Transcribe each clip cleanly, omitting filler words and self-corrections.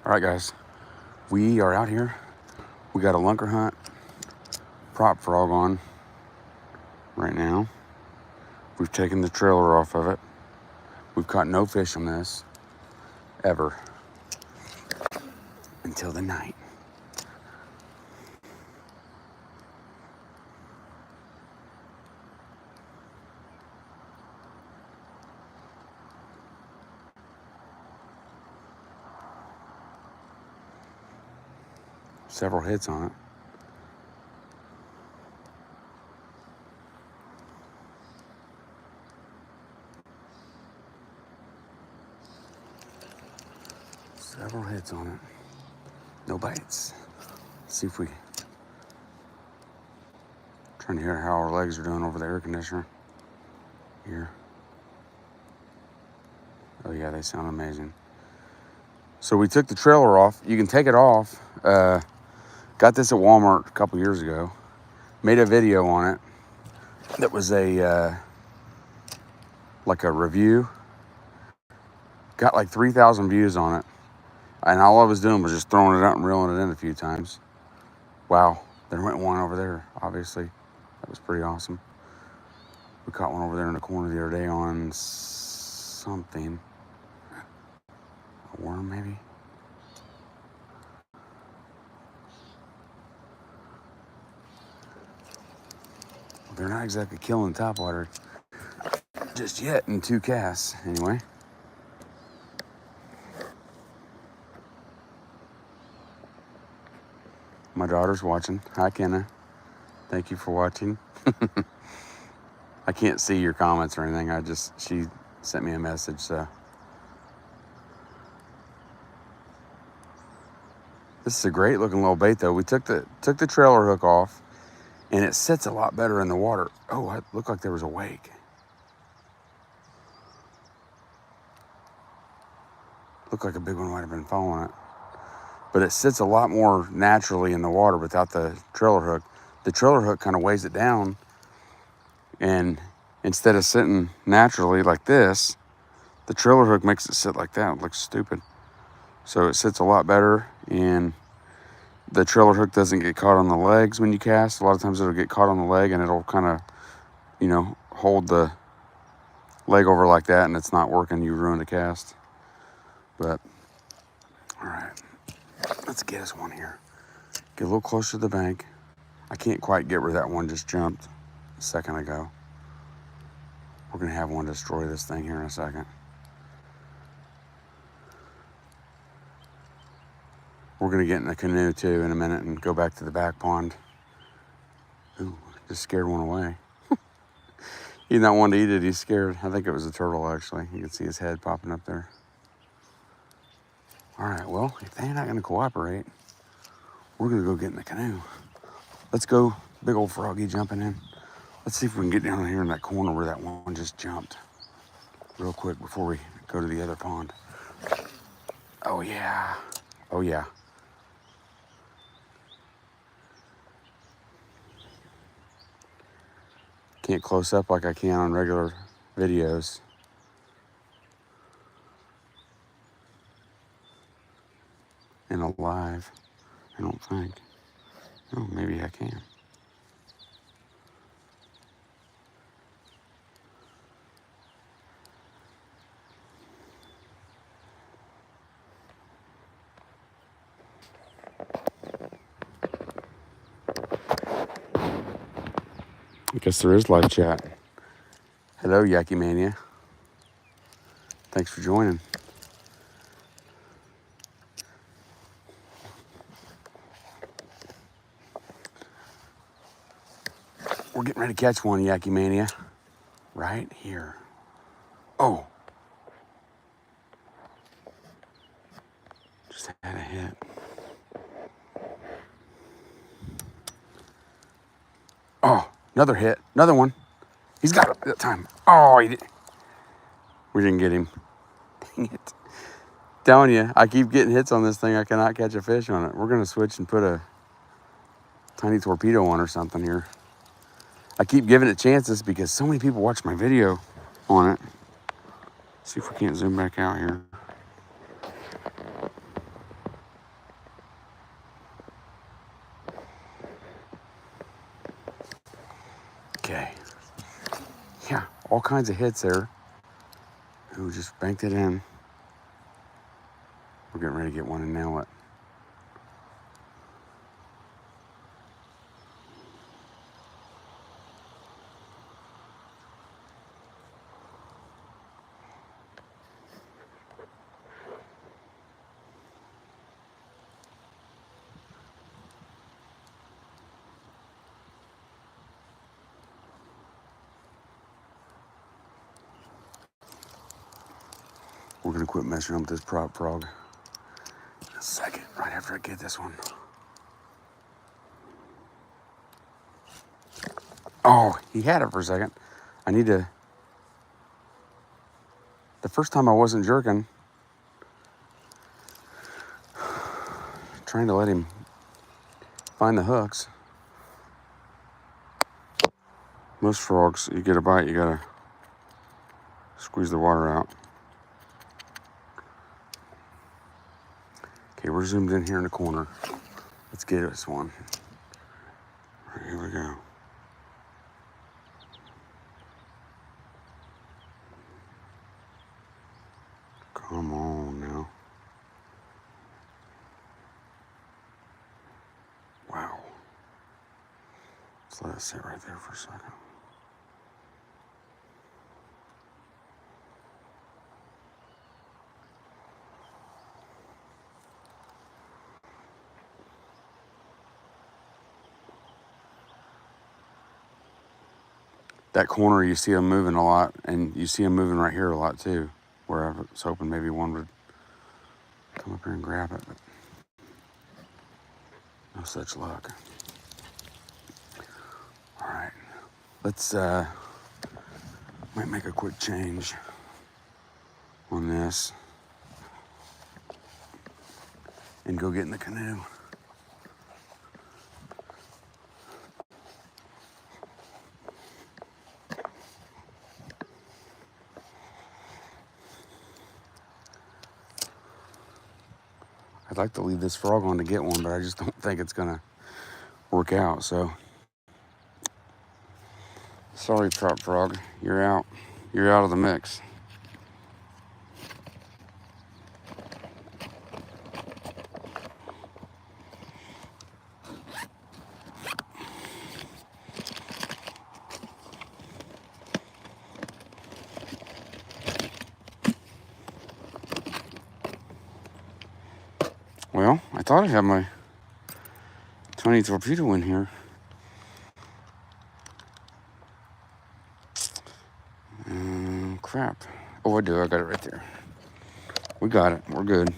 All right, guys, we are out here. We got a Lunkerhunt prop frog on right now. We've taken the trailer off of it. We've caught no fish on this ever until the night. Several hits on it. Several hits on it. No bites. Let's see if we... Trying to hear how our legs are doing over the air conditioner here. Oh yeah, they sound amazing. So we took the trailer off. You can take it off. Got this at Walmart a couple years ago. Made a video on it. That was a like a review. Got like 3,000 views on it. And all I was doing was just throwing it out and reeling it in a few times. Wow, there went one over there, obviously. That was pretty awesome. We caught one over there in the corner the other day on something. A worm, maybe? They're not exactly killing topwater just yet in 2 casts, anyway. My daughter's watching. Hi, Kenna. Thank you for watching. I can't see your comments or anything. She sent me a message, so. This is a great looking little bait though. We took the trailer hook off and it sits a lot better in the water. Oh, it looked like there was a wake. Looked like a big one might have been following it. But it sits a lot more naturally in the water without the trailer hook. The trailer hook kind of weighs it down, and instead of sitting naturally like this, the trailer hook makes it sit like that. It looks stupid. So it sits a lot better, and the trailer hook doesn't get caught on the legs when you cast. A lot of times it'll get caught on the leg and it'll kind of, hold the leg over like that, and it's not working. You ruin the cast. But, all right. Let's get us one here. Get a little closer to the bank. I can't quite get where that one just jumped a second ago. We're gonna have one destroy this thing here in a second. We're gonna get in the canoe too in a minute and go back to the back pond. Ooh, just scared one away. He's not one to eat it, he's scared. I think it was a turtle actually. You can see his head popping up there. All right, well, if they're not gonna cooperate, we're gonna go get in the canoe. Let's go, big old froggy jumping in. Let's see if we can get down here in that corner where that one just jumped real quick before we go to the other pond. Oh yeah, oh yeah. Can't close up like I can on regular videos. And alive, I don't think. Oh, maybe I can. I guess there is live chat. Hello, Yaki Mania. Thanks for joining. We're getting ready to catch one, Yaki Mania. Right here. Oh. Just had a hit. Oh, another hit. Another one. He's got it that time. Oh, we didn't get him. Dang it. Telling you, I keep getting hits on this thing. I cannot catch a fish on it. We're going to switch and put a tiny torpedo on or something here. I keep giving it chances because so many people watch my video on it. Let's see if we can't zoom back out here. all kinds of hits there. Ooh, just banked it in. We're getting ready to get one and nail it. We're gonna quit messing up with this propfrog in a second, right after I get this one. Oh, he had it for a second. I need to, the first time I wasn't jerking, trying to let him find the hooks. Most frogs, you get a bite, you gotta squeeze the water out. Okay, we're zoomed in here in the corner. Let's get this one. All right, here we go. Come on now. Wow. Let's let it sit right there for a second. That corner, you see them moving a lot, and you see them moving right here a lot too, where I was hoping maybe one would come up here and grab it, but no such luck. All right, let's might make a quick change on this and go get in the canoe. I'd like to leave this frog on to get one, but I just don't think it's gonna work out, so. Sorry, propfrog, you're out. You're out of the mix. Well, I thought I had my tiny torpedo in here. Crap. Oh, I do. I got it right there. We got it. We're good.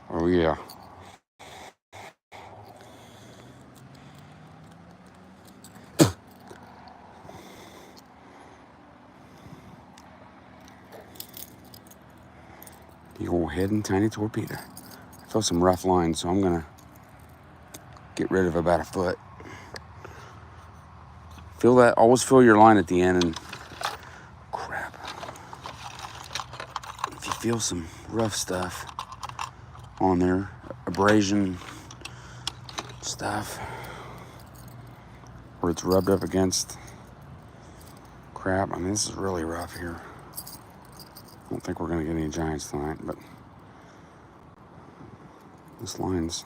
Oh, yeah. The old Heddon tiny torpedo. I feel some rough lines, so I'm gonna get rid of about a foot. Feel that, always feel your line at the end, and crap. If you feel some rough stuff on there, abrasion stuff, where it's rubbed up against crap. I mean, this is really rough here. I don't think we're gonna get any giants tonight, but this line's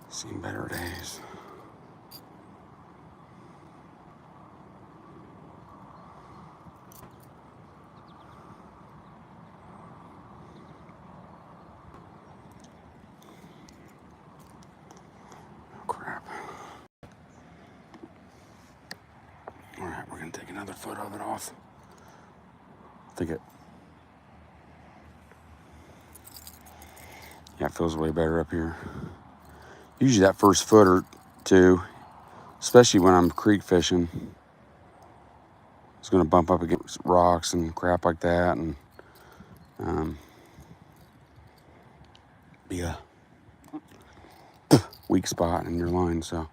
seen better days. Oh, crap. All right, we're gonna take another foot of it off. I think it, yeah, it feels way better up here. Usually that first foot or two, especially when I'm creek fishing, it's gonna bump up against rocks and crap like that, and be a weak spot in your line. So,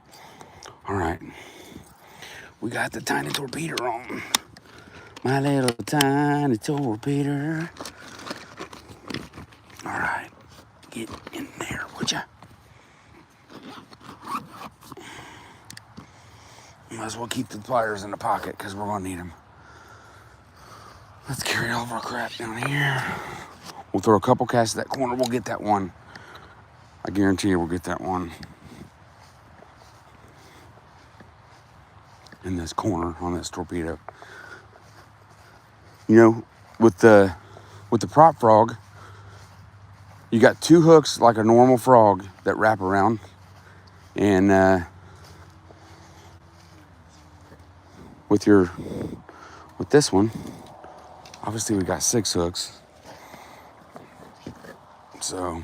all right, we got the tiny torpedo on. My little tiny torpedo. All right, get in there, would ya? Might as well keep the pliers in the pocket because we're gonna need them. Let's carry all of our crap down here. We'll throw a couple casts at that corner. We'll get that one. I guarantee you we'll get that one in this corner on this torpedo. You know, with the prop frog, you got two hooks like a normal frog that wrap around, and with this one, obviously we got 6 hooks. So,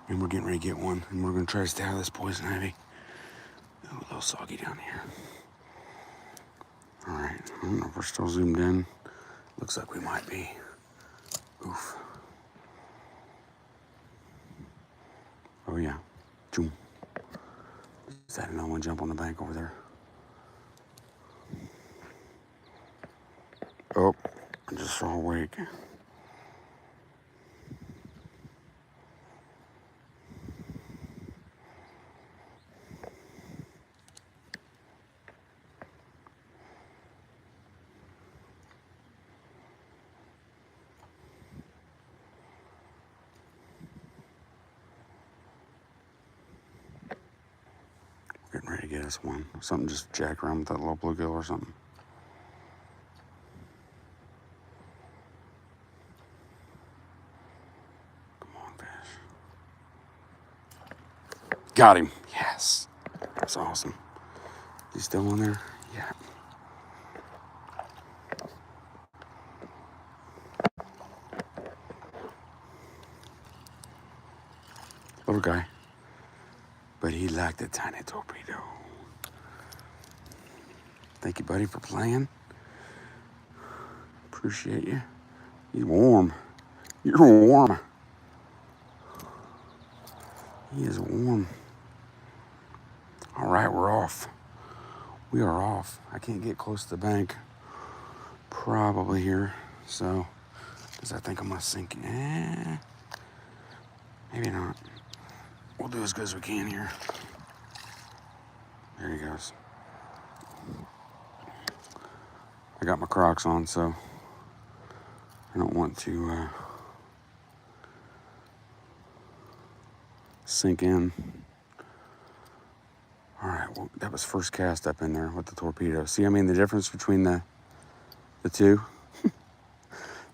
and we're getting ready to get one, and we're gonna try to stay out of this poison ivy. Oh, a little soggy down here. All right, I don't know if we're still zoomed in. Looks like we might be. Oof. Oh yeah, Choom. Is that another one jump on the bank over there? Oh, I just saw a wake. Getting ready to get us one. Something just jacked around with that little bluegill or something. Come on, fish. Got him. Yes. That's awesome. Is he still in there? Yeah. Little guy. But he liked a tiny torpedo. Thank you, buddy, for playing. Appreciate you. He's warm. You're warm. He is warm. All right, we're off. We are off. I can't get close to the bank. Probably here. So, because I think I'm going to sink. Maybe not. We'll do as good as we can here. There he goes. I got my Crocs on, so I don't want to sink in. All right, well, that was first cast up in there with the torpedo. See, I mean, the difference between the two?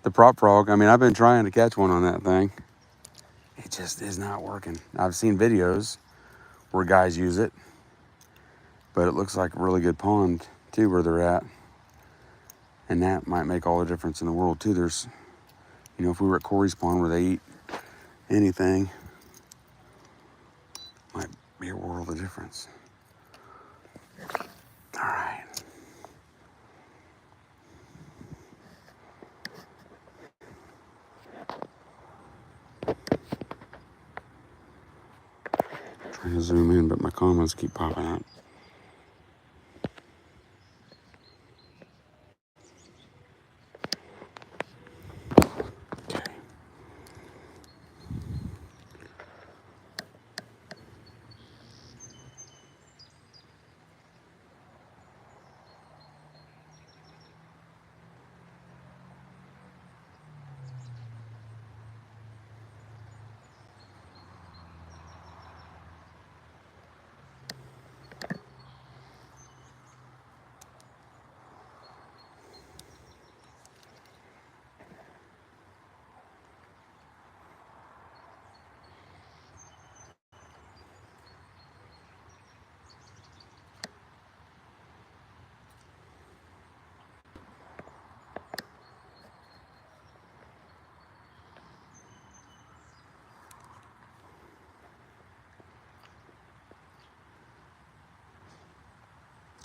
The prop frog, I mean, I've been trying to catch one on that thing. It just is not working. I've seen videos where guys use it, but it looks like a really good pond, too, where they're at. And that might make all the difference in the world, too. There's, you know, if we were at Corey's pond where they eat anything, might be a world of difference. All right. Trying to zoom in, but my comments keep popping up.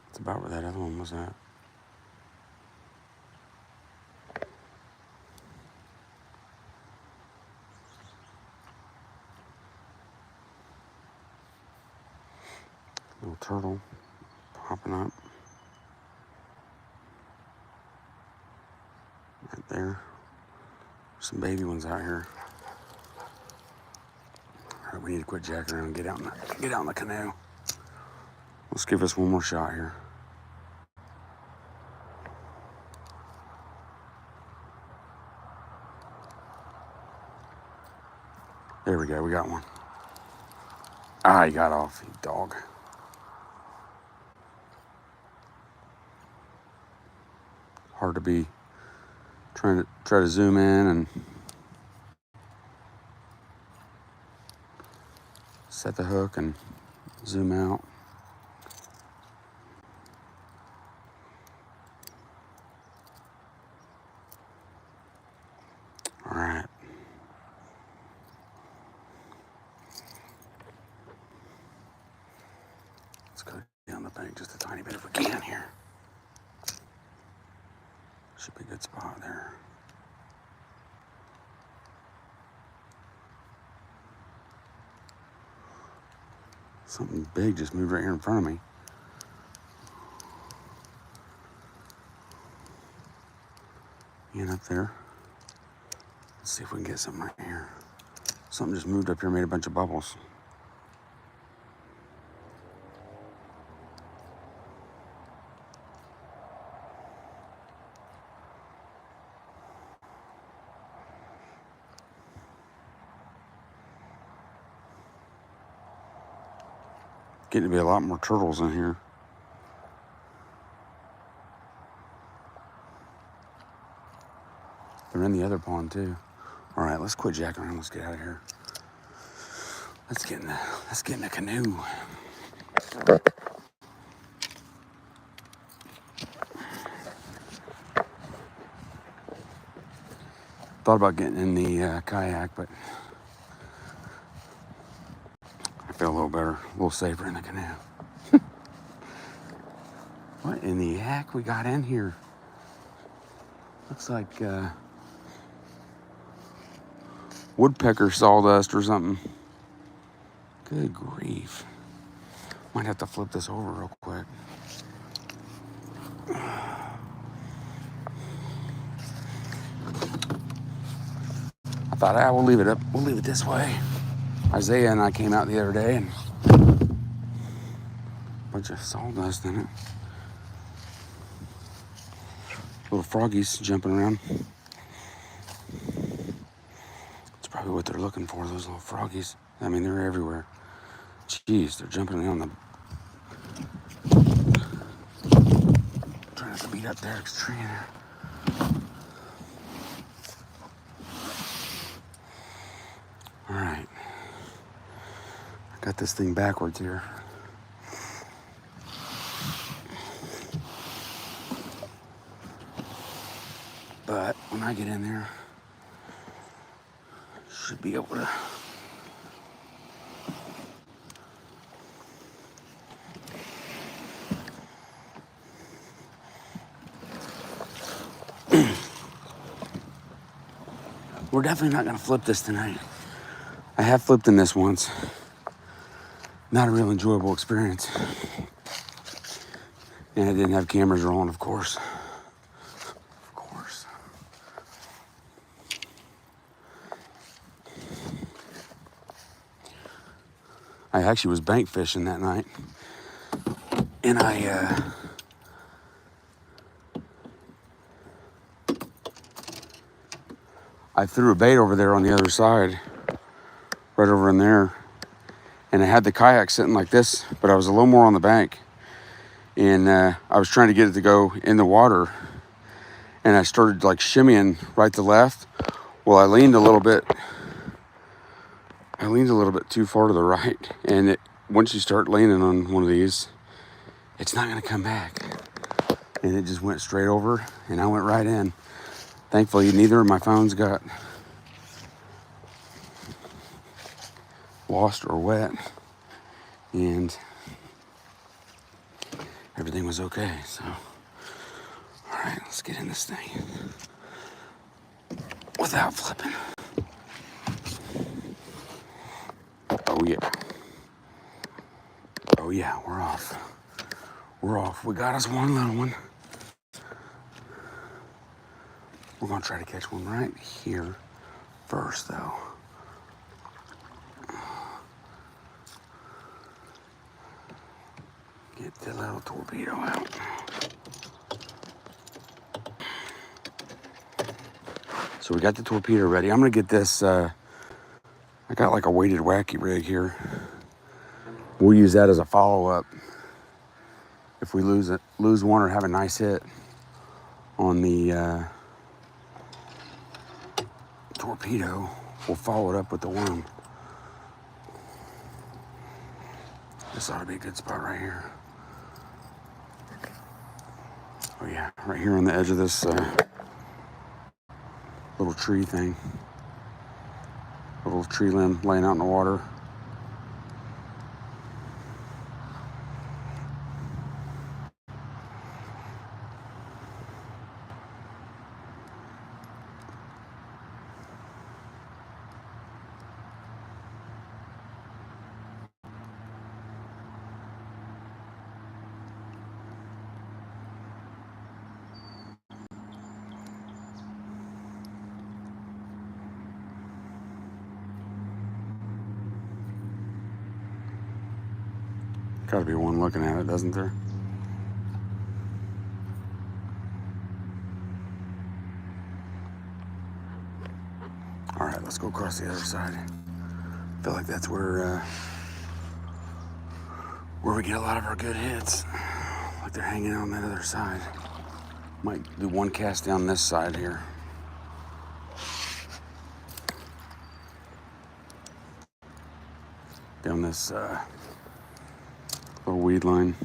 It's about where that other one was at. Little turtle popping up right there. Some baby ones out here. All right, we need to quit jacking around and get out in the canoe. Let's give this one more shot here. There we go, we got one. Ah, he got off, you dog. Hard to be try to zoom in and set the hook and zoom out. All right. Let's go down the bank just a tiny bit if we can here. Should be a good spot there. Something big just moved right here in front of me. And up there. Let's see if we can get something right here. Something just moved up here and made a bunch of bubbles. Getting to be a lot more turtles in here. They're in the other pond too. All right, let's quit jacking around. Let's get out of here. Let's get in the canoe. Thought about getting in the kayak, but I feel a little better, a little safer in the canoe. What in the heck we got in here? Looks like woodpecker sawdust or something. Good grief. Might have to flip this over real quick. I thought, we'll leave it up. We'll leave it this way. Isaiah and I came out the other day and a bunch of sawdust in it. Little froggies jumping around. It's probably what they're looking for, those little froggies. I mean, they're everywhere. Jeez, they're jumping around the... Trying not to beat up Derek's tree there. All right. I got this thing backwards here. But when I get in there, should be able to we're definitely not going to flip this tonight. I have flipped in this once. Not a real enjoyable experience. And I didn't have cameras rolling, of course. Of course. I actually was bank fishing that night. And I threw a bait over there on the other side, right over in there. And I had the kayak sitting like this, but I was a little more on the bank. And I was trying to get it to go in the water. And I started like shimmying right to left. Well, I leaned a little bit too far to the right. And once you start leaning on one of these, it's not gonna come back. And it just went straight over and I went right in. Thankfully, neither of my phones got lost or wet. And everything was okay, so. All right, let's get in this thing without flipping. Oh yeah. Oh yeah, we're off. We're off. We got us one little one. We're gonna try to catch one right here first though. Get the little torpedo out. So we got the torpedo ready. I'm gonna get this, I got like a weighted wacky rig here. We'll use that as a follow-up. If we lose one or have a nice hit on the torpedo, we'll follow it up with the worm. This ought to be a good spot right here. Oh yeah, right here on the edge of this little tree thing. A little tree limb laying out in the water. Gotta be one looking at it, doesn't there? All right, let's go across the other side. I feel like that's where we get a lot of our good hits. Like they're hanging on that other side. Might do one cast down this side here. Down this little weed line.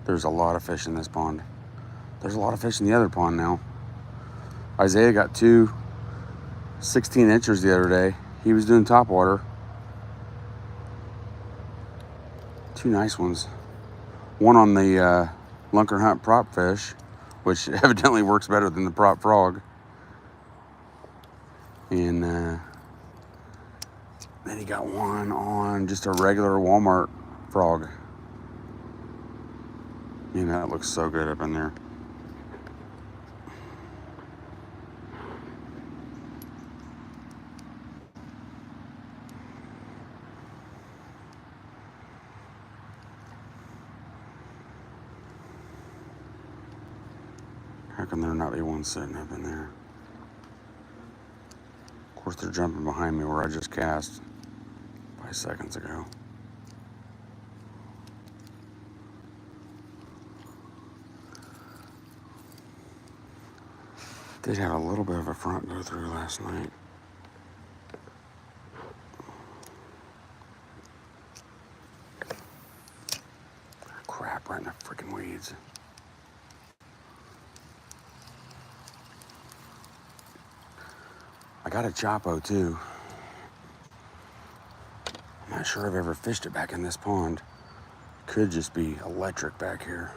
There's a lot of fish in this pond. There's a lot of fish in the other pond now. Isaiah got two 16-inchers the other day. He was doing topwater. Two nice ones. One on the Lunkerhunt prop fish, which evidently works better than the prop frog. And then he got one on just a regular Walmart frog. Man, that looks so good up in there. How can there not be one sitting up in there? Of course, they're jumping behind me where I just cast 5 seconds ago. Did have a little bit of a front go through last night. Crap, right in the freaking weeds. I got a choppo too. I'm not sure I've ever fished it back in this pond. Could just be electric back here.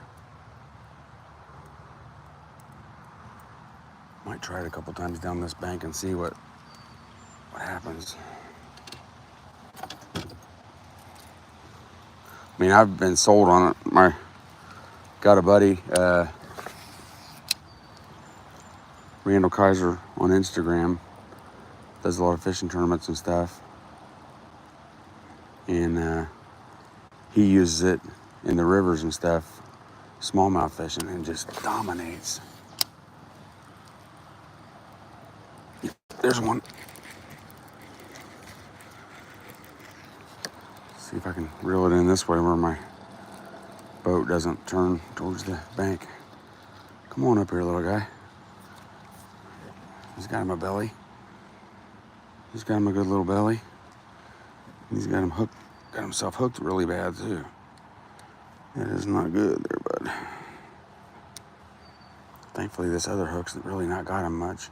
Might try it a couple times down this bank and see what happens. I mean, I've been sold on it. Got a buddy, Randall Kaiser on Instagram. Does a lot of fishing tournaments and stuff. And he uses it in the rivers and stuff, smallmouth fishing, and just dominates. There's one. See if I can reel it in this way where my boat doesn't turn towards the bank. Come on up here, little guy. He's got him a belly. He's got him a good little belly. He's got him hooked, got himself hooked really bad too. That is not good there, bud. Thankfully, this other hook's really not got him much.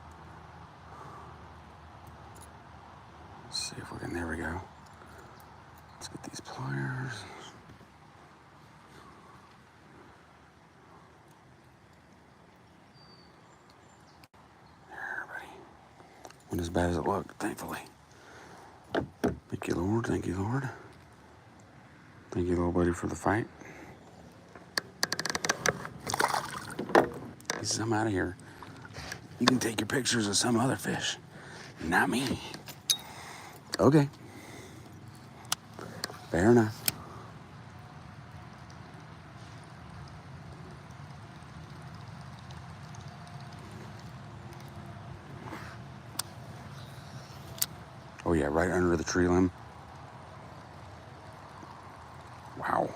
Let's see if we can, there we go. Let's get these pliers. There, buddy. Wasn't as bad as it looked, thankfully. Thank you, Lord. Thank you, Lord. Thank you, little buddy, for the fight. He says, I'm out of here. You can take your pictures of some other fish, not me. Okay. Fair enough. Oh yeah, right under the tree limb. Wow.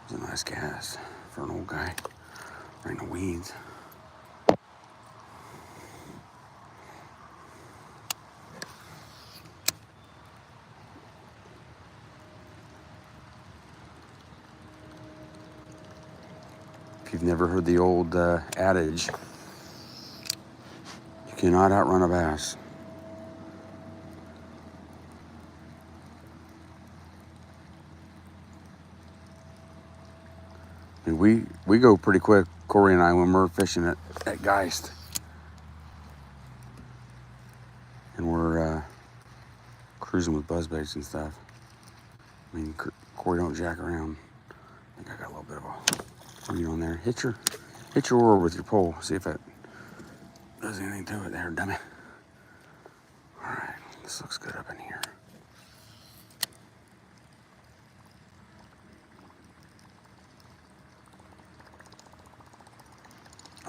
It was a nice cast for an old guy. Right in the weeds. If you've never heard the old adage, you cannot outrun a bass. I mean, we go pretty quick, Corey and I, when we're fishing at Geist. And we're cruising with buzzbaits and stuff. I mean, Corey don't jack around. I think I got a little bit of a reed on there. Hit your oar with your pole. See if it does anything to it there, dummy. All right, this looks good up in here.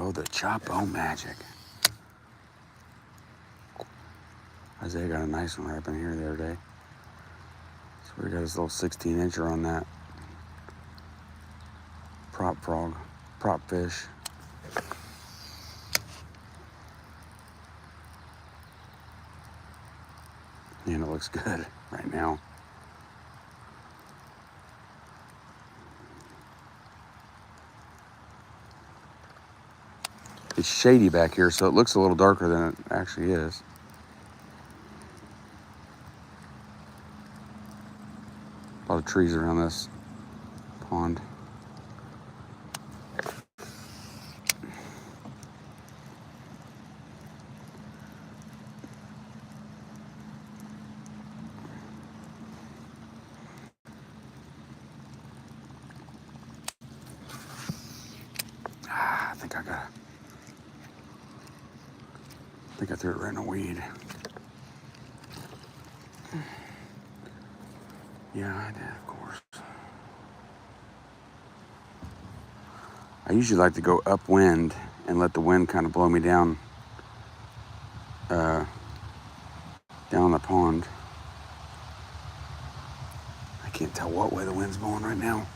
Oh, the choppo magic. Isaiah got a nice one right up in here the other day. So we got his little 16-incher on that propfrog, prop fish. And it looks good right now. It's shady back here, so it looks a little darker than it actually is. A lot of trees around this pond. I think I threw it right in a weed. Yeah, I did, of course. I usually like to go upwind and let the wind kind of blow me down the pond. I can't tell what way the wind's blowing right now.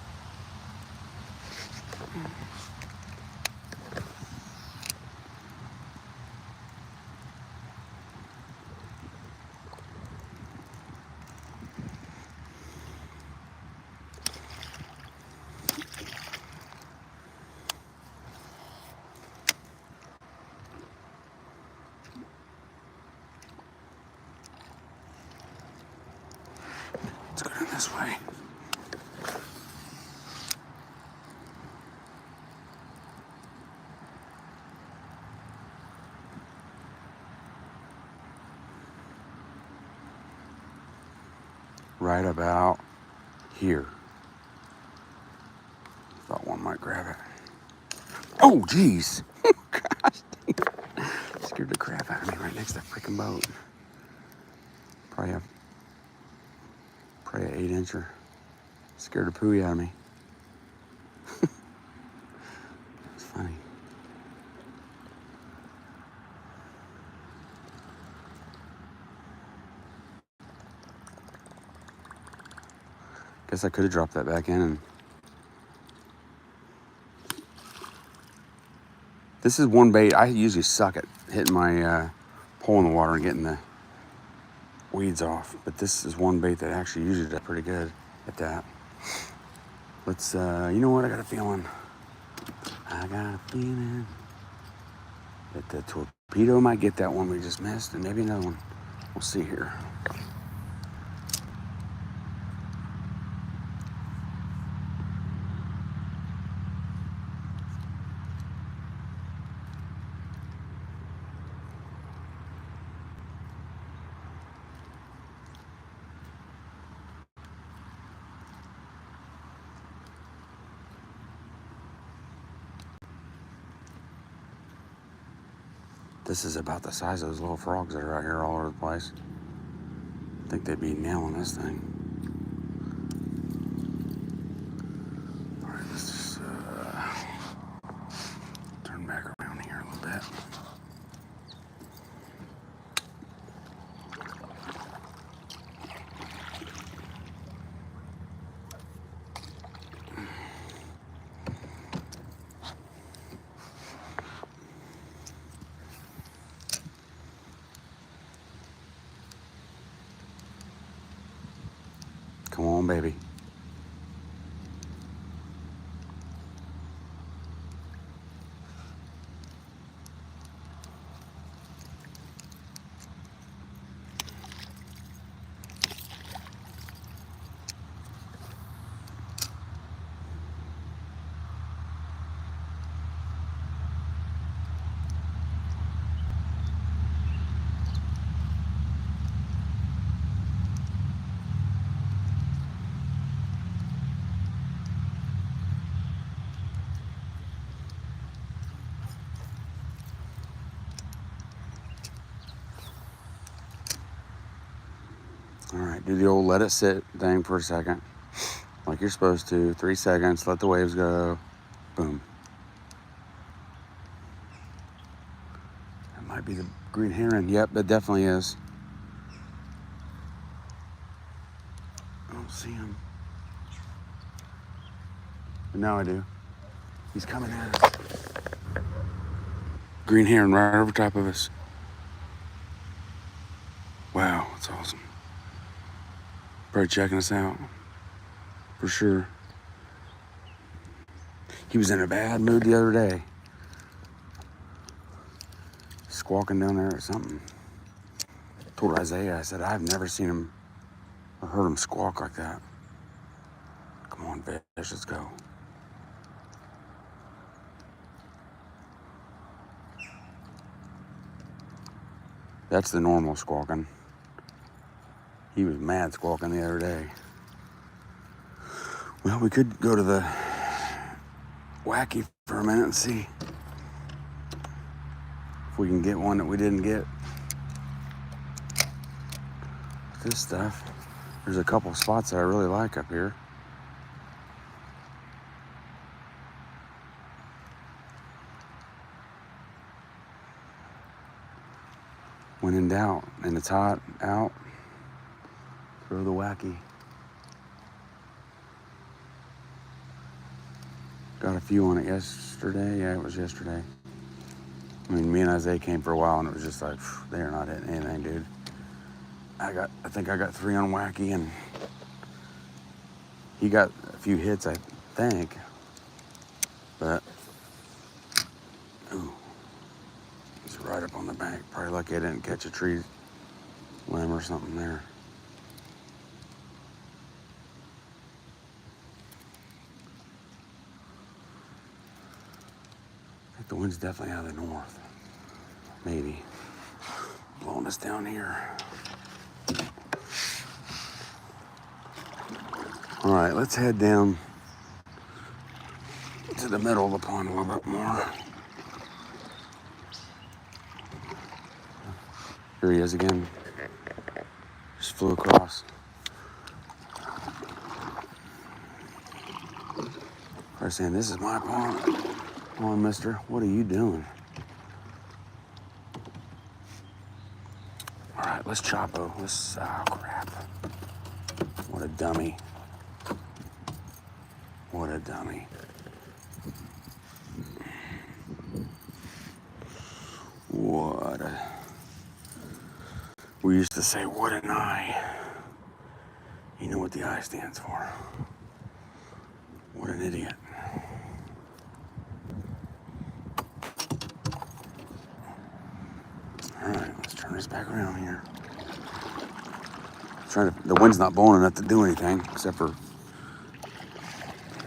Let's go down this way. Right about here. Thought one might grab it. Oh, jeez. Gosh, scared the crap out of me right next to that freaking boat. Probably an 8-incher. Scared the pooey out of me. It's funny. Guess I could have dropped that back in. And this is one bait. I usually suck at hitting my pole in the water and getting the weeds off, but this is one bait that actually usually does pretty good at that. Let's, you know what? I got a feeling that the Torpedo might get that one we just missed, and maybe another one. We'll see here. This is about the size of those little frogs that are out here all over the place. I think they'd be nailing this thing. All right, let's just turn back around here a little bit. Come on, baby. All right, do the old let it sit thing for a second, like you're supposed to. 3 seconds, let the waves go. Boom. That might be the green heron. Yep, that definitely is. I don't see him. But now I do. He's coming at us. Green heron right over top of us. Wow, that's awesome. Probably checking us out. For sure. He was in a bad mood the other day. Squawking down there or something. Told Isaiah, I said, I've never seen him or heard him squawk like that. Come on, fish, let's go. That's the normal squawking. He was mad squawking the other day. Well, we could go to the wacky for a minute and see if we can get one that we didn't get. This stuff, there's a couple spots that I really like up here. When in doubt, and it's hot out, throw the wacky. Got a few on it yesterday. Yeah, it was yesterday. I mean, me and Isaiah came for a while, and it was just like, they are not hitting anything, dude. I think I got 3 on wacky, and he got a few hits, I think. But, ooh, it's right up on the bank. Probably lucky I didn't catch a tree limb or something there. I think the wind's definitely out of the north. Maybe. Blowing us down here. All right, let's head down to the middle of the pond a little bit more. Here he is again. Just flew across. They're saying, this is my pond. Come on, mister, what are you doing? All right, let's choppo. Oh, crap. What a dummy. What a dummy. What a... We used to say, what an eye. You know what the I stands for. What an idiot. All right, let's turn this back around here. The wind's not blowing enough to do anything, except for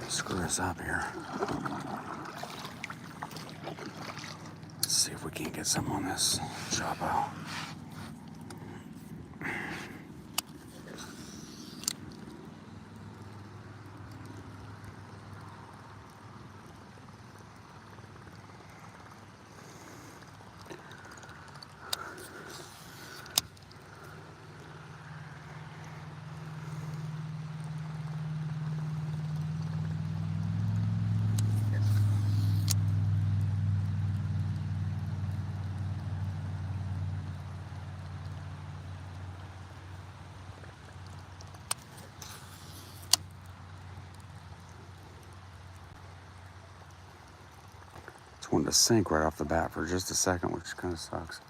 screw us up here. Let's see if we can't get some on this choppo. Just wanted to sink right off the bat for just a second, which kind of sucks.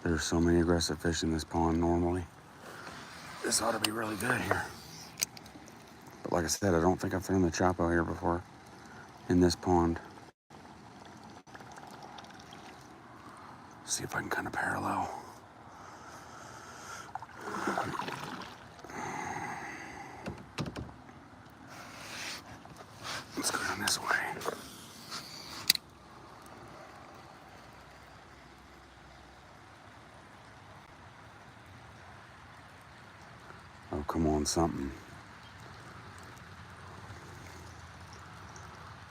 There's so many aggressive fish in this pond normally. This ought to be really good here. But like I said, I don't think I've thrown the choppo here before in this pond. See if I can kind of parallel. Let's go down this way. Oh, come on, something.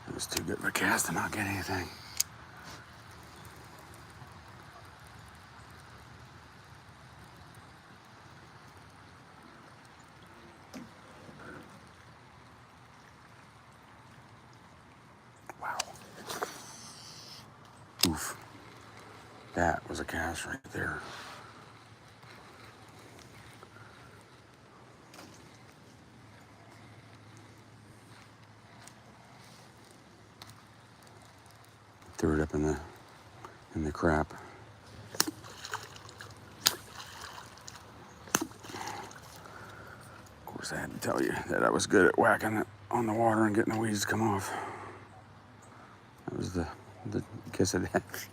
It was too good of a cast to not get anything. Wow. Oof. That was a cast right there. Threw it up in the crap. Of course, I had to tell you that I was good at whacking it on the water and getting the weeds to come off. That was the kiss of death.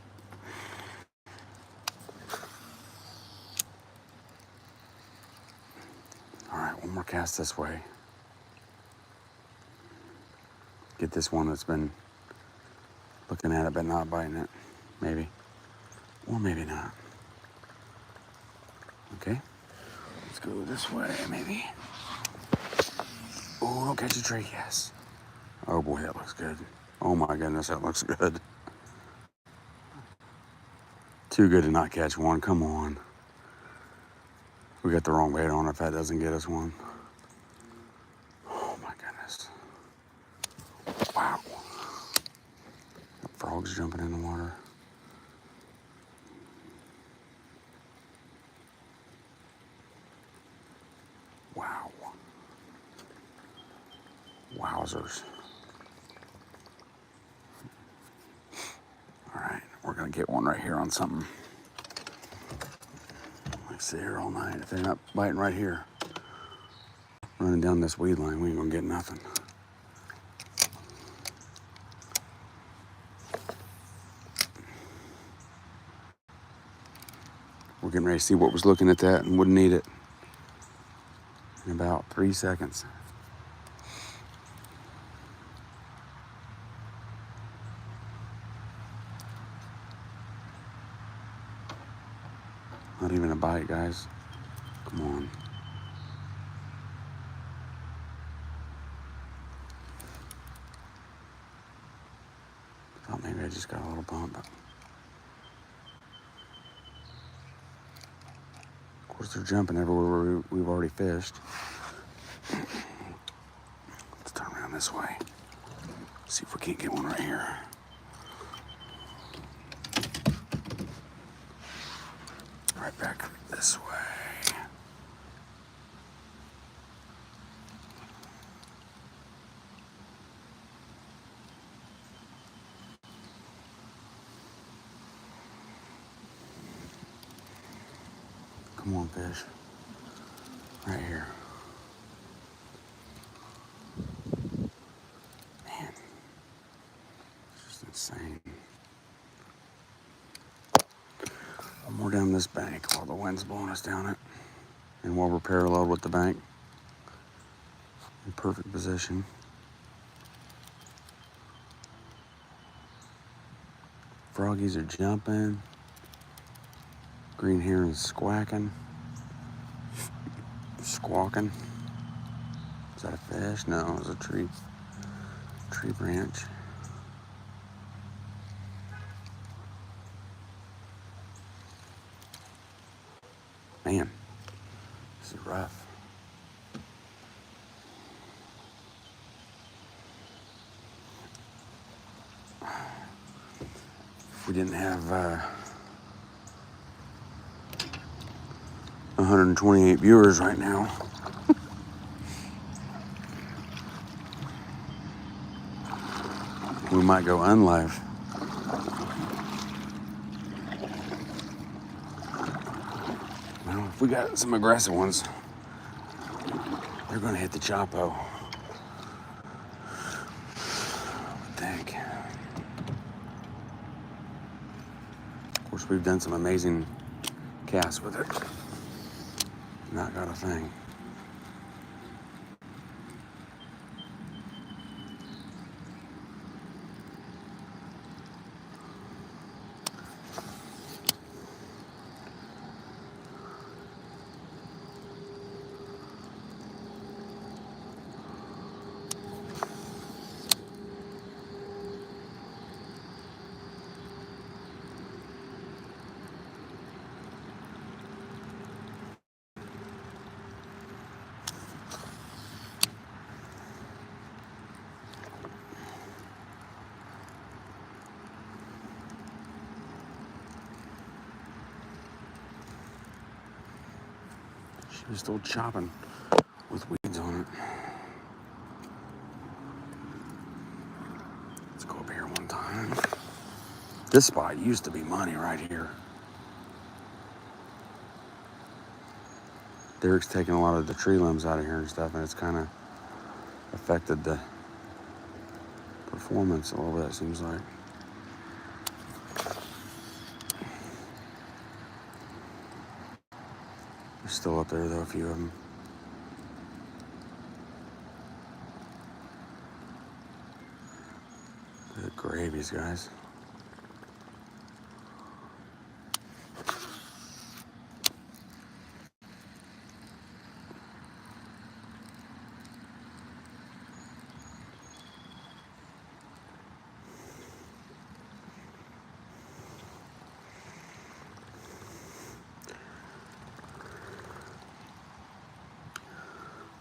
All right, one more cast this way. Get this one that's been looking at it but not biting it. Maybe. Or maybe not. Okay. Let's go this way, maybe. Oh, don't catch a tree. Yes. Oh boy, that looks good. Oh my goodness, that looks good. Too good to not catch one. Come on. We got the wrong bait on if that doesn't get us one. Oh my goodness. Wow. That frog's jumping in the water. Wow. Wowzers. All right, we're gonna get one right here on something. Like sit here all night. If they're not biting right here, running down this weed line, we ain't gonna get nothing. We're getting ready to see what was looking at that and wouldn't eat it in about 3 seconds. Not even a bite, guys. Come on. Thought maybe I just got a little bump. But of course, they're jumping everywhere we've already fished. Let's turn around this way. See if we can't get one right here. Right back this way. Come on, fish. Right here. Man, it's just insane. One more down this bank while the wind's blowing us down it. And while we're parallel with the bank. In perfect position. Froggies are jumping. Green heron's squawking. Squawking. Is that a fish? No, it was a tree branch. Man, this is rough. If we didn't have 128 viewers right now. We might go unlive. Well, if we got some aggressive ones, they're gonna hit the choppo. I think. Of course, we've done some amazing casts with it. Not got a thing. She was still chopping with weeds on it. Let's go up here one time. This spot used to be money right here. Derek's taking a lot of the tree limbs out of here and stuff, and it's kind of affected the performance a little bit, it seems like. They're still up there, though, a few of them. Good gravies, guys.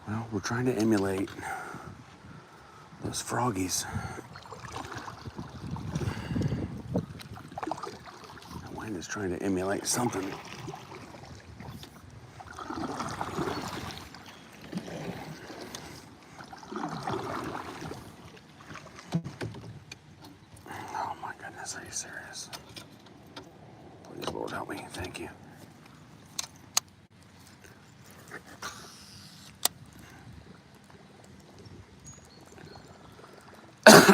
Well, we're trying to emulate those froggies. The wind is trying to emulate something. Oh my goodness, are you serious? Please, Lord, help me. Thank you.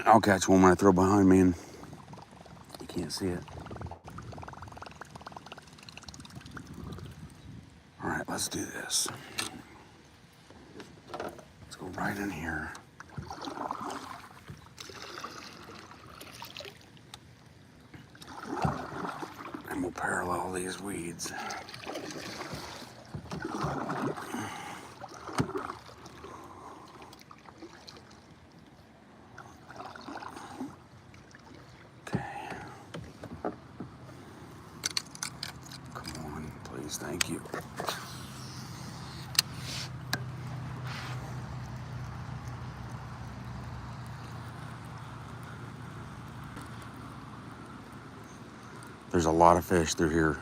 I'll catch one when I throw behind me and you can't see it. All right, let's do this. Let's go right in here. And we'll parallel these weeds. Thank you. There's a lot of fish through here.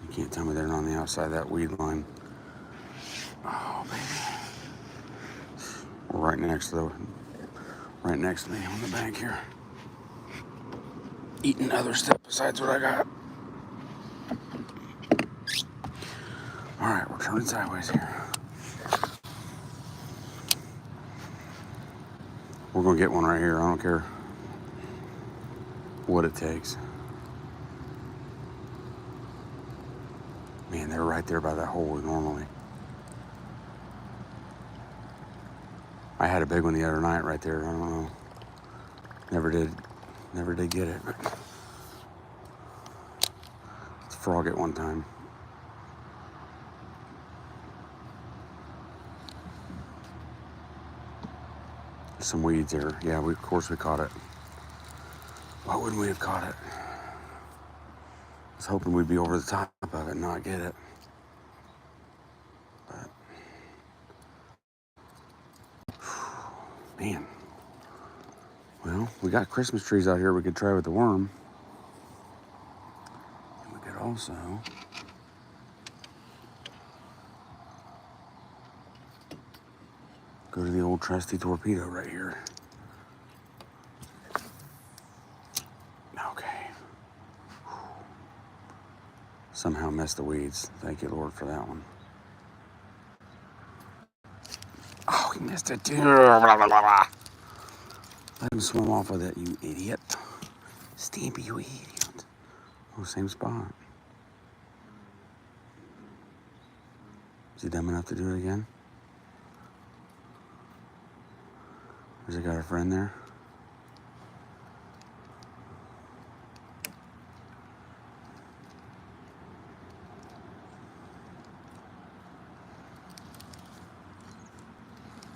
You can't tell me they're not on the outside of that weed line. Oh, baby. We're right next to me on the bank here. Eating other stuff besides what I got. All right, we're turning sideways here. We're gonna get one right here. I don't care what it takes. Man, they're right there by that hole normally. I had a big one the other night right there. I don't know. Never did get it. Let's frog it one time. There's some weeds there. Yeah, of course we caught it. Why wouldn't we have caught it? I was hoping we'd be over the top of it and not get it. But, man. Well, we got Christmas trees out here we could try with the worm. could also go to the old trusty Torpedo right here. Okay. Somehow missed the weeds. Thank you, Lord, for that one. Oh, he missed it too. Let him swim off with it, you idiot. Stampy, you idiot. Oh, same spot. Is he dumb enough to do it again? Has he got a friend there?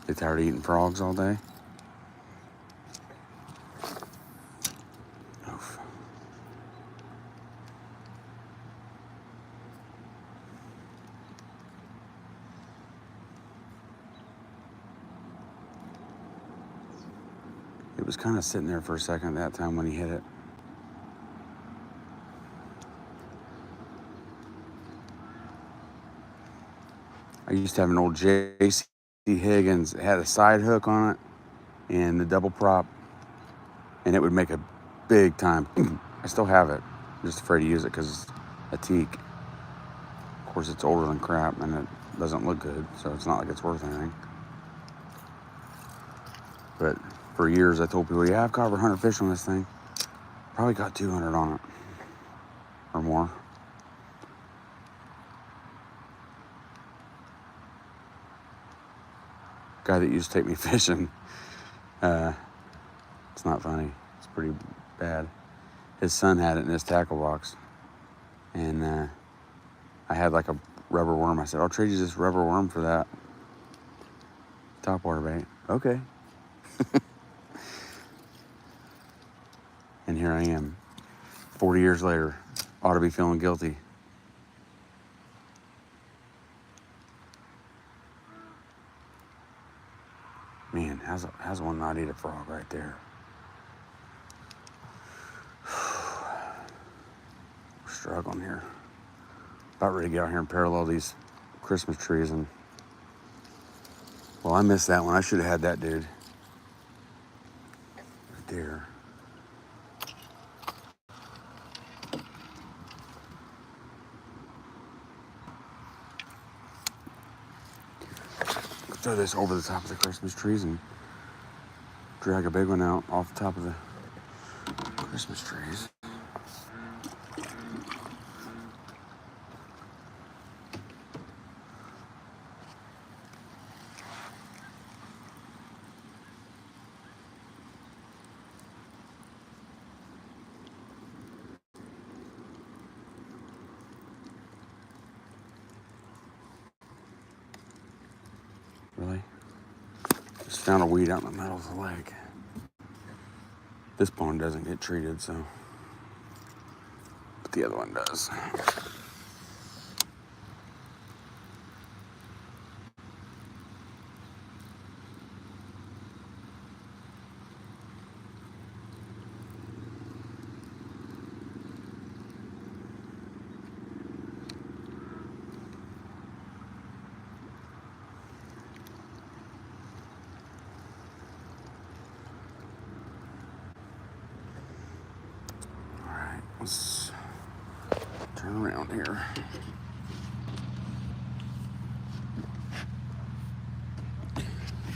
They tired of eating frogs all day? Oof. It was kind of sitting there for a second that time when he hit it. I used to have an old J.C. Higgins. It had a side hook on it and the double prop, and it would make a big time. I still have it. I'm just afraid to use it because it's a teak. Of course, it's older than crap and it doesn't look good, so it's not like it's worth anything. But for years, I told people, yeah, I've caught over 100 fish on this thing. Probably got 200 on it or more. Guy that used to take me fishing, it's not funny. It's pretty bad. His son had it in his tackle box. And I had like a rubber worm. I said, I'll trade you this rubber worm for that topwater bait. Okay. And here I am, 40 years later, ought to be feeling guilty. Man, how's one not eat a frog right there? We're struggling here. About ready to get out here and parallel these Christmas trees, and well, I missed that one. I should have had that dude. Right there. Throw this over the top of the Christmas trees and drag a big one out off the top of the Christmas trees. Really? Just found a weed out in the middle of the lake. This pond doesn't get treated, so, but the other one does. Let's turn around here.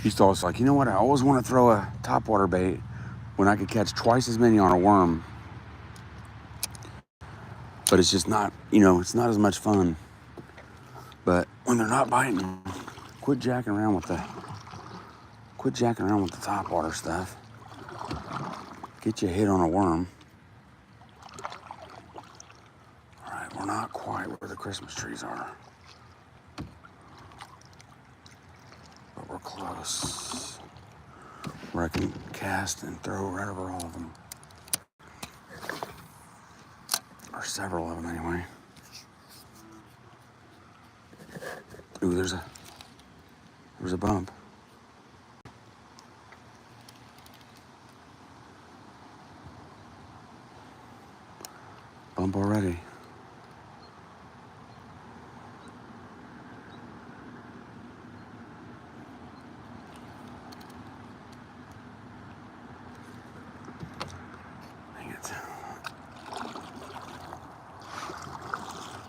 Used to always like, you know what? I always want to throw a topwater bait when I could catch twice as many on a worm. But it's just not, it's not as much fun. But when they're not biting, quit jacking around with the topwater stuff. Get you a hit on a worm. We're not quite where the Christmas trees are, but we're close. Where I can cast and throw right over all of them, or several of them anyway. Ooh, there's a bump. Bump already.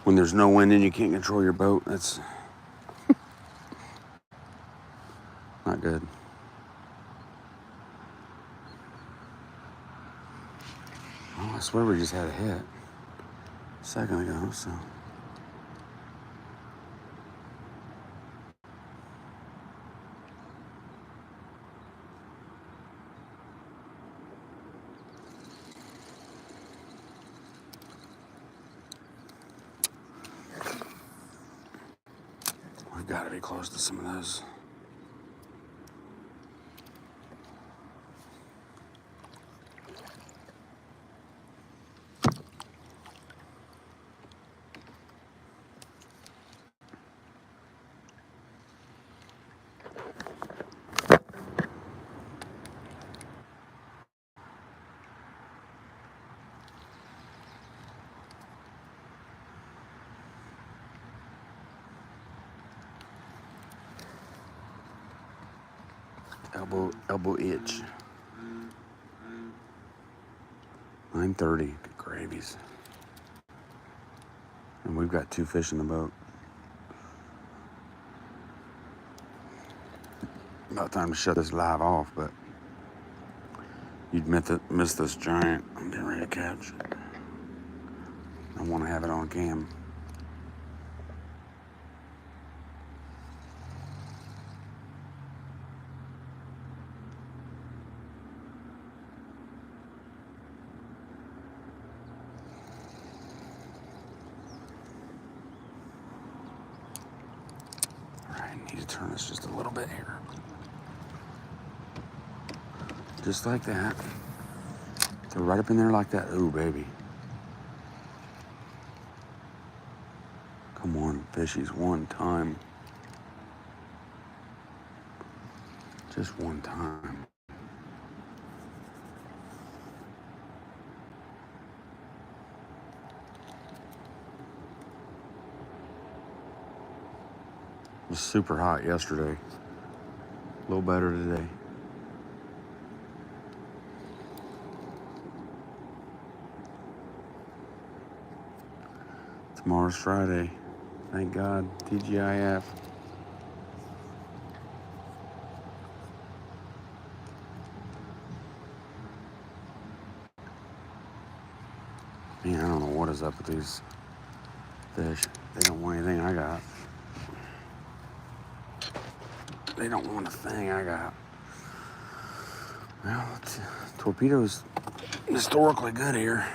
when there's no wind and you can't control your boat, that's not good. Oh, I swear we just had a hit a second ago, so. We've got to be close to some of those. Elbow itch. 9:30. Good gravies. And we've got 2 fish in the boat. About time to shut this live off, but you'd miss this giant I'm getting ready to catch. I want to have it on cam. Need to turn this just a little bit here. Just like that. Throw right up in there like that. Ooh, baby. Come on, fishies, one time. Just one time. It was super hot yesterday. A little better today. Tomorrow's Friday. Thank God. TGIF. Man, I don't know what is up with these fish. They don't want anything I got. They don't want a thing I got. Well, Torpedo's historically good here.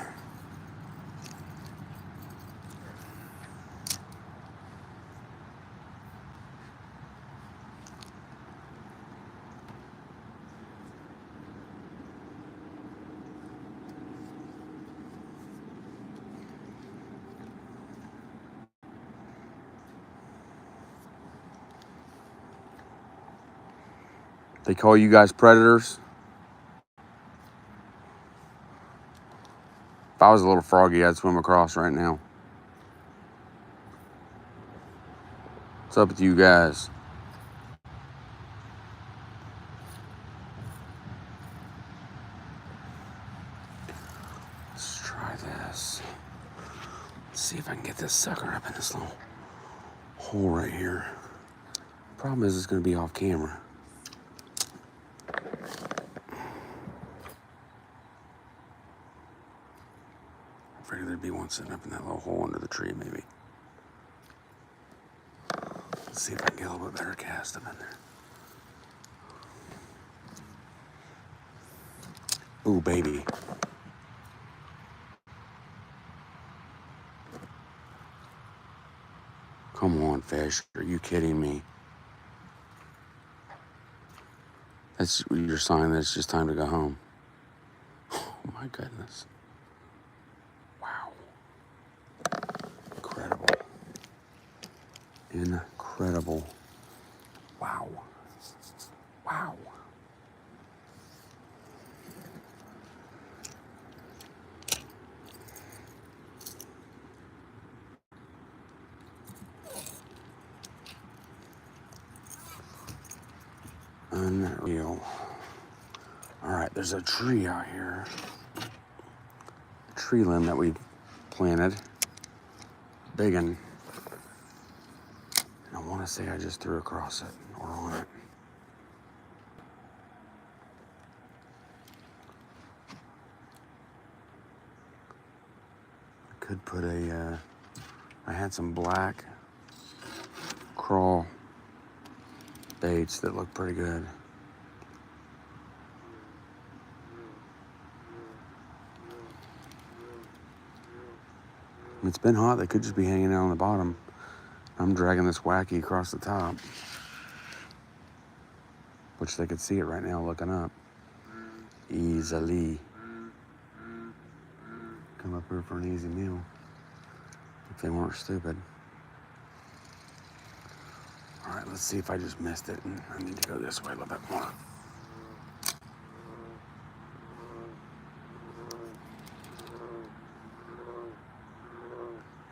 They call you guys predators. If I was a little froggy, I'd swim across right now. What's up with you guys? Let's try this. Let's see if I can get this sucker up in this little hole right here. Problem is, it's going to be off camera. I figured there'd be one sitting up in that little hole under the tree, maybe. Let's see if I can get a little bit better cast up in there. Ooh, baby. Come on, fish. Are you kidding me? That's your sign that it's just time to go home. Oh, my goodness. Wow. Incredible. Incredible. Wow. Wow. Unreal. All right, there's a tree out here. A tree limb that we planted. big one. I want to say I just threw across it or on it. I could put I had some black crawl baits that look pretty good. It's been hot, they could just be hanging out on the bottom. I'm dragging this wacky across the top, which they could see it right now looking up. Easily. Come up here for an easy meal. If they weren't stupid. All right, let's see if I just missed it. And I need to go this way a little bit more.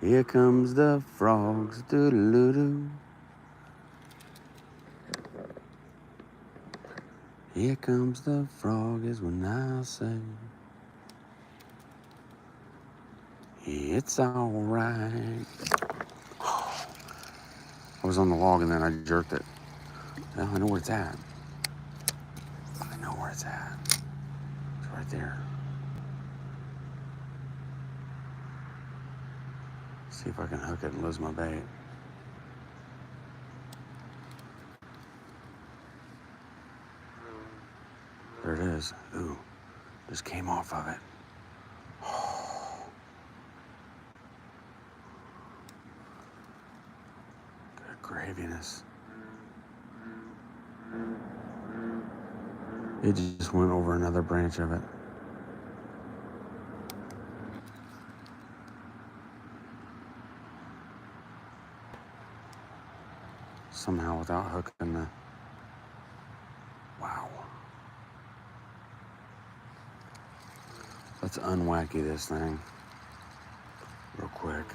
Here comes the frogs, doo-doo-doo-doo. Here comes the frog is when I say, it's all right. I was on the log and then I jerked it. Well, I know where it's at. I know where it's at. It's right there. See if I can hook it and lose my bait. There it is. Ooh, just came off of it. Oh. Good graviness. It just went over another branch of it. Somehow without hooking the... Wow. Let's unwacky this thing real quick.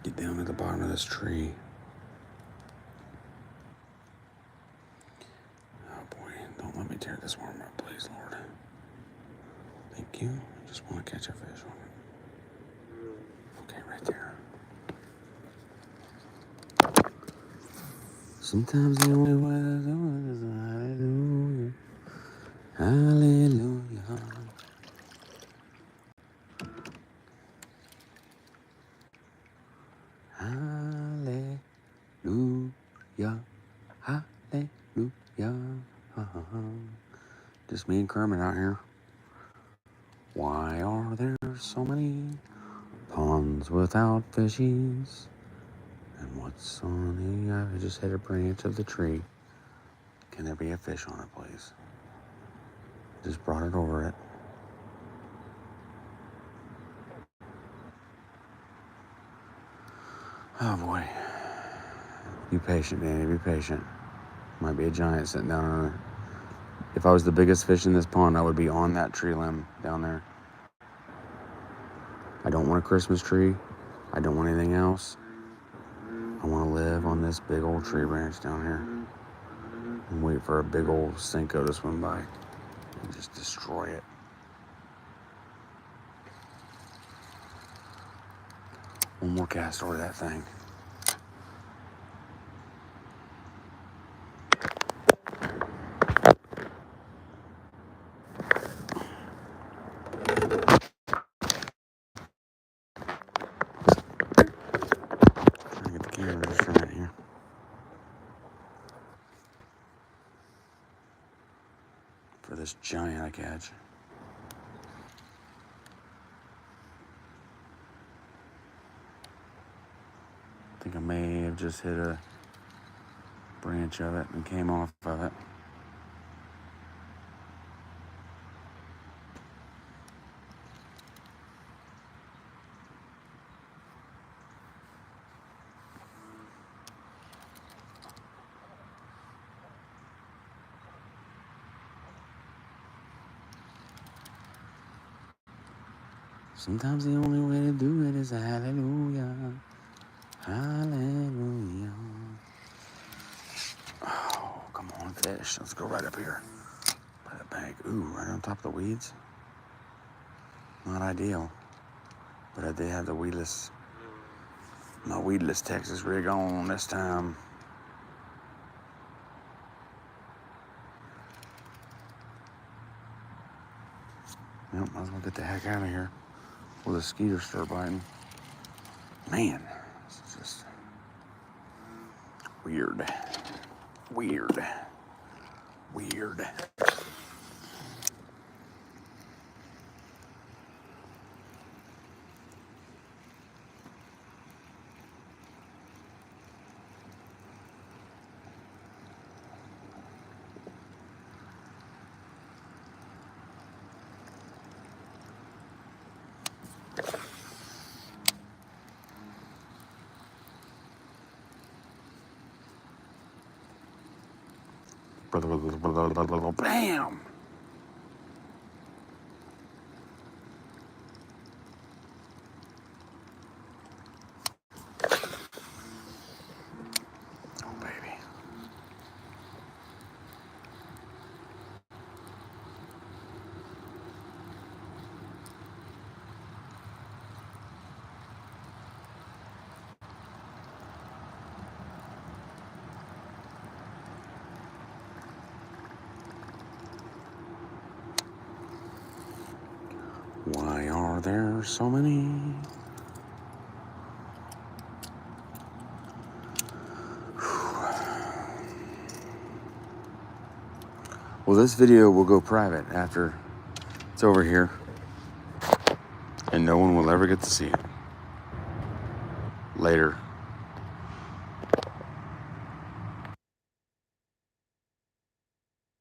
Get down to the bottom of this tree. Oh boy, don't let me tear this worm up, please, Lord. Thank you. I just want to catch a fish on it. Okay, right there. Sometimes the only way to do it is hallelujah. Hallelujah. Hallelujah. Hallelujah. Just me and Kermit out here. Why are there so many ponds without fishies? And what's on the... I just hit a branch of the tree. Can there be a fish on it, please? Just brought it over it. Oh boy. Be patient, Danny, be patient. Might be a giant sitting down on it. If I was the biggest fish in this pond, I would be on that tree limb down there. I don't want a Christmas tree. I don't want anything else. I want to live on this big old tree branch down here and wait for a big old Senko to swim by and just destroy it. One more cast over that thing. Trying to get the camera just right here. For this giant I catch. I think I may have just hit a branch of it and came off of it. Sometimes the only way to do it is hallelujah. Hallelujah. fish. Let's go right up here by the bank. Ooh, right on top of the weeds. Not ideal, but I did have the weedless, my weedless Texas rig on this time. Yep, might as well get the heck out of here before the mosquitoes start biting. Man, this is just weird. Weird. Weird. Bam! Oh, baby. Why are there so many? Well, this video will go private after it's over here, and no one will ever get to see it. Later.